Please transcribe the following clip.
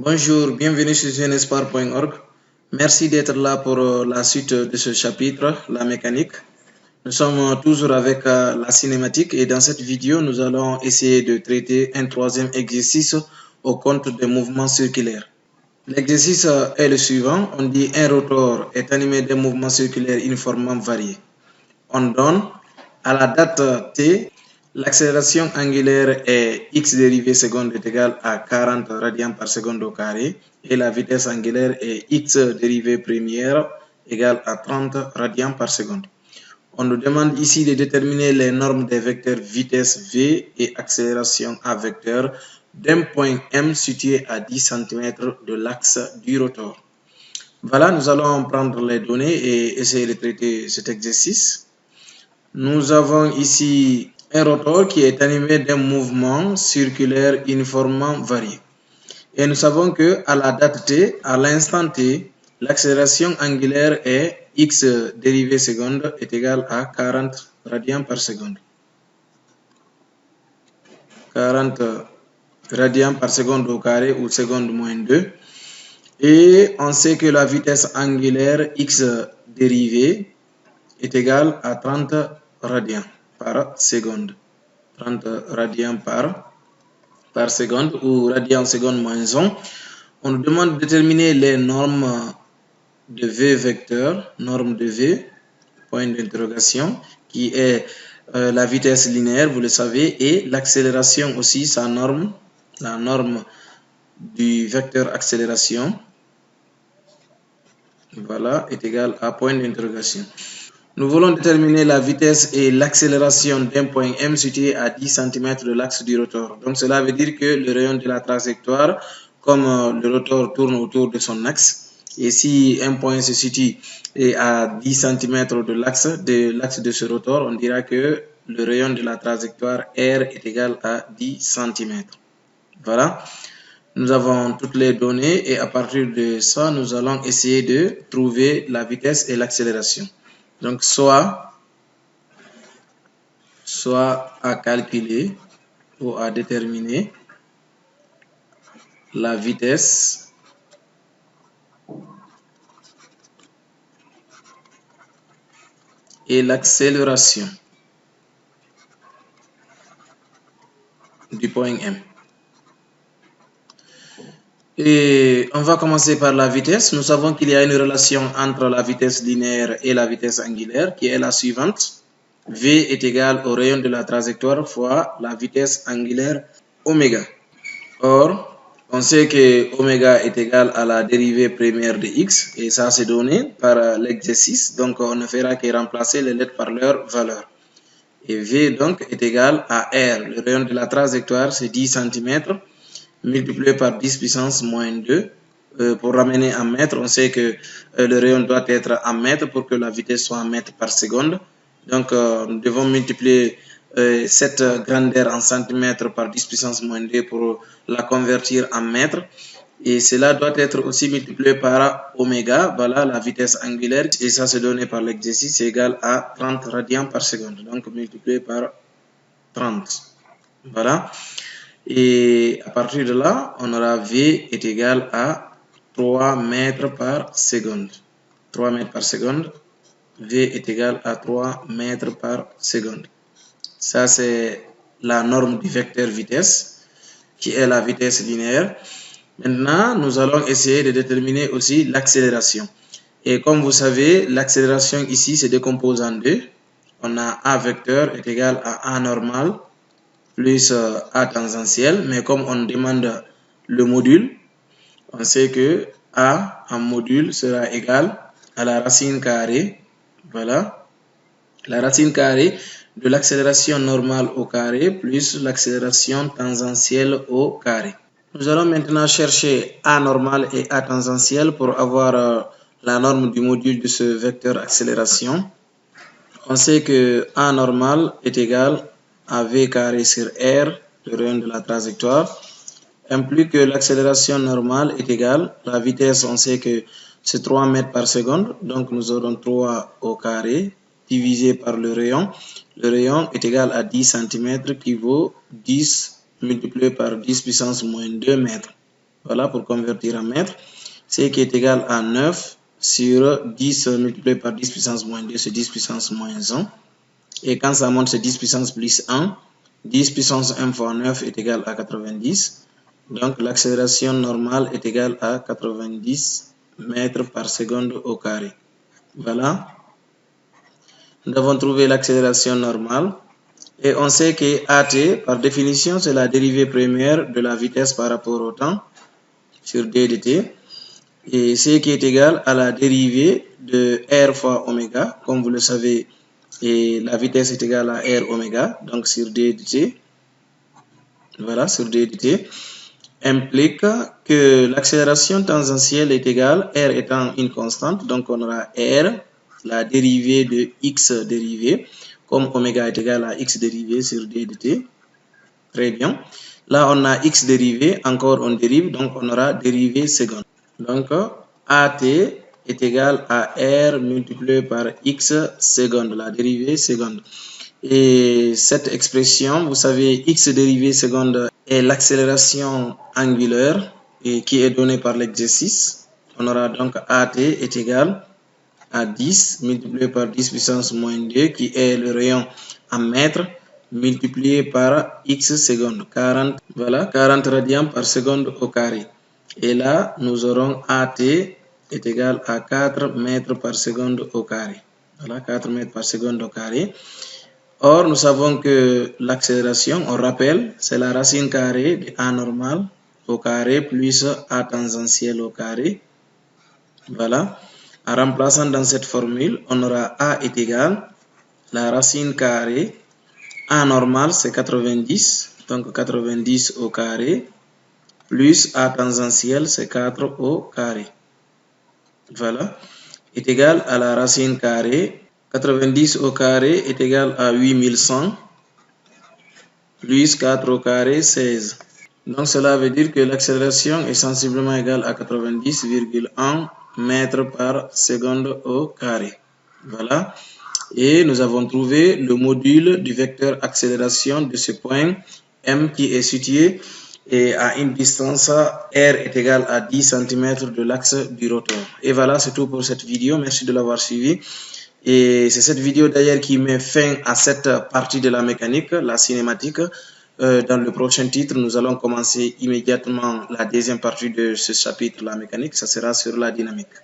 Bonjour, bienvenue sur jeunesport.org. Merci d'être là pour la suite de ce chapitre, la mécanique. Nous sommes toujours avec la cinématique et dans cette vidéo, nous allons essayer de traiter un troisième exercice au compte des mouvements circulaires. L'exercice est le suivant. On dit un rotor est animé d'un mouvement circulaire uniformément varié. On donne à la date t, l'accélération angulaire est x dérivée seconde est égale à 40 radians par seconde au carré et la vitesse angulaire est x dérivée première égale à 30 radians par seconde. On nous demande ici de déterminer les normes des vecteurs vitesse v et accélération à vecteur d'un point M situé à 10 cm de l'axe du rotor. Voilà, nous allons prendre les données et essayer de traiter cet exercice. Nous avons ici un rotor qui est animé d'un mouvement circulaire uniformément varié. Et nous savons que à la date t, à l'instant t, l'accélération angulaire est x dérivée seconde est égale à 40 radians par seconde. 40 radians par seconde au carré ou seconde moins 2. Et on sait que la vitesse angulaire x dérivée est égale à 30 radians par seconde. 30 radians par seconde ou radians seconde moins 1. On nous demande de déterminer les normes de V vecteur, norme de V, point d'interrogation, qui est la vitesse linéaire, vous le savez, et l'accélération aussi, sa norme, la norme du vecteur accélération, voilà, est égale à point d'interrogation. Nous voulons déterminer la vitesse et l'accélération d'un point M situé à 10 cm de l'axe du rotor. Donc cela veut dire que le rayon de la trajectoire, comme le rotor tourne autour de son axe, et si un point se situe à 10 cm de l'axe de ce rotor, on dira que le rayon de la trajectoire R est égal à 10 cm. Voilà. Nous avons toutes les données et à partir de ça, nous allons essayer de trouver la vitesse et l'accélération. Donc, soit à calculer ou à déterminer la vitesse et l'accélération du point M. Et on va commencer par la vitesse. Nous savons qu'il y a une relation entre la vitesse linéaire et la vitesse angulaire qui est la suivante. V est égal au rayon de la trajectoire fois la vitesse angulaire oméga. Or, on sait que oméga est égal à la dérivée première de x et ça c'est donné par l'exercice. Donc on ne fera que remplacer les lettres par leur valeur. Et V donc est égal à R. Le rayon de la trajectoire c'est 10 cm multiplié par 10 puissance moins 2. Pour ramener en mètres, on sait que le rayon doit être en mètres pour que la vitesse soit en mètres par seconde. Donc nous devons multiplier cette grandeur en centimètres par 10 puissance moins 2 pour la convertir en mètres. Et cela doit être aussi multiplié par oméga, voilà la vitesse angulaire. Et ça c'est donné par l'exercice, c'est égal à 30 radians par seconde. Donc multiplié par 30. Voilà. Et à partir de là, on aura V est égal à 3 mètres par seconde. 3 mètres par seconde. V est égal à 3 mètres par seconde. Ça, c'est la norme du vecteur vitesse, qui est la vitesse linéaire. Maintenant, nous allons essayer de déterminer aussi l'accélération. Et comme vous savez, l'accélération ici se décompose en deux. On a A vecteur est égal à A normal plus A tangentiel. Mais comme on demande le module, on sait que A en module sera égal à la racine carrée. Voilà. La racine carrée de l'accélération normale au carré plus l'accélération tangentielle au carré. Nous allons maintenant chercher A normal et A tangentiel pour avoir la norme du module de ce vecteur accélération. On sait que A normal est égal à V carré sur R, le rayon de la trajectoire, implique que l'accélération normale est égale, la vitesse on sait que c'est 3 mètres par seconde, donc nous aurons 3 au carré divisé par le rayon. Le rayon est égal à 10 cm qui vaut 10 multiplié par 10 puissance moins 2 mètres. Voilà, pour convertir en mètres. C qui est égal à 9 sur 10 multiplié par 10 puissance moins 2, c'est 10 puissance moins 1. Et quand ça monte, c'est 10 puissance plus 1. 10 puissance 1 fois 9 est égal à 90. Donc, l'accélération normale est égale à 90 mètres par seconde au carré. Voilà. Nous avons trouvé l'accélération normale. Et on sait que AT, par définition, c'est la dérivée première de la vitesse par rapport au temps sur d dt. Et C qui est égal à la dérivée de R fois oméga. Comme vous le savez, et la vitesse est égale à R oméga, donc sur d dt. Voilà, sur d dt. Implique que l'accélération tangentielle est égale, R étant une constante, donc on aura R, la dérivée de x dérivée, comme oméga est égal à x dérivée sur d dt. Très bien. Là, on a x dérivé, encore on dérive, donc on aura dérivée seconde. Donc, AT est égal à R multiplié par x seconde, la dérivée seconde. Et cette expression, vous savez, x dérivée seconde est l'accélération angulaire et qui est donnée par l'exercice. On aura donc AT est égal à 10 multiplié par 10 puissance moins 2 qui est le rayon en mètres multiplié par x secondes, 40, voilà, 40 radians par seconde au carré. Et là, nous aurons AT est égal à 4 mètres par seconde au carré. Voilà, 4 mètres par seconde au carré. Or, nous savons que l'accélération, on rappelle, c'est la racine carrée de A normal au carré plus A tangentiel au carré. Voilà. En remplaçant dans cette formule, on aura A est égal la racine carrée. A normal, c'est 90, donc 90 au carré, plus A tangentiel, c'est 4 au carré. Voilà. Est égal à la racine carrée. 90 au carré est égal à 8100, plus 4 au carré, 16. Donc cela veut dire que l'accélération est sensiblement égale à 90,1 mètres par seconde au carré. Voilà. Et nous avons trouvé le module du vecteur accélération de ce point M qui est situé et à une distance R est égale à 10 cm de l'axe du rotor. Et voilà, c'est tout pour cette vidéo. Merci de l'avoir suivi. Et c'est cette vidéo d'ailleurs qui met fin à cette partie de la mécanique, la cinématique. Dans le prochain titre, nous allons commencer immédiatement la deuxième partie de ce chapitre, la mécanique. Ça sera sur la dynamique.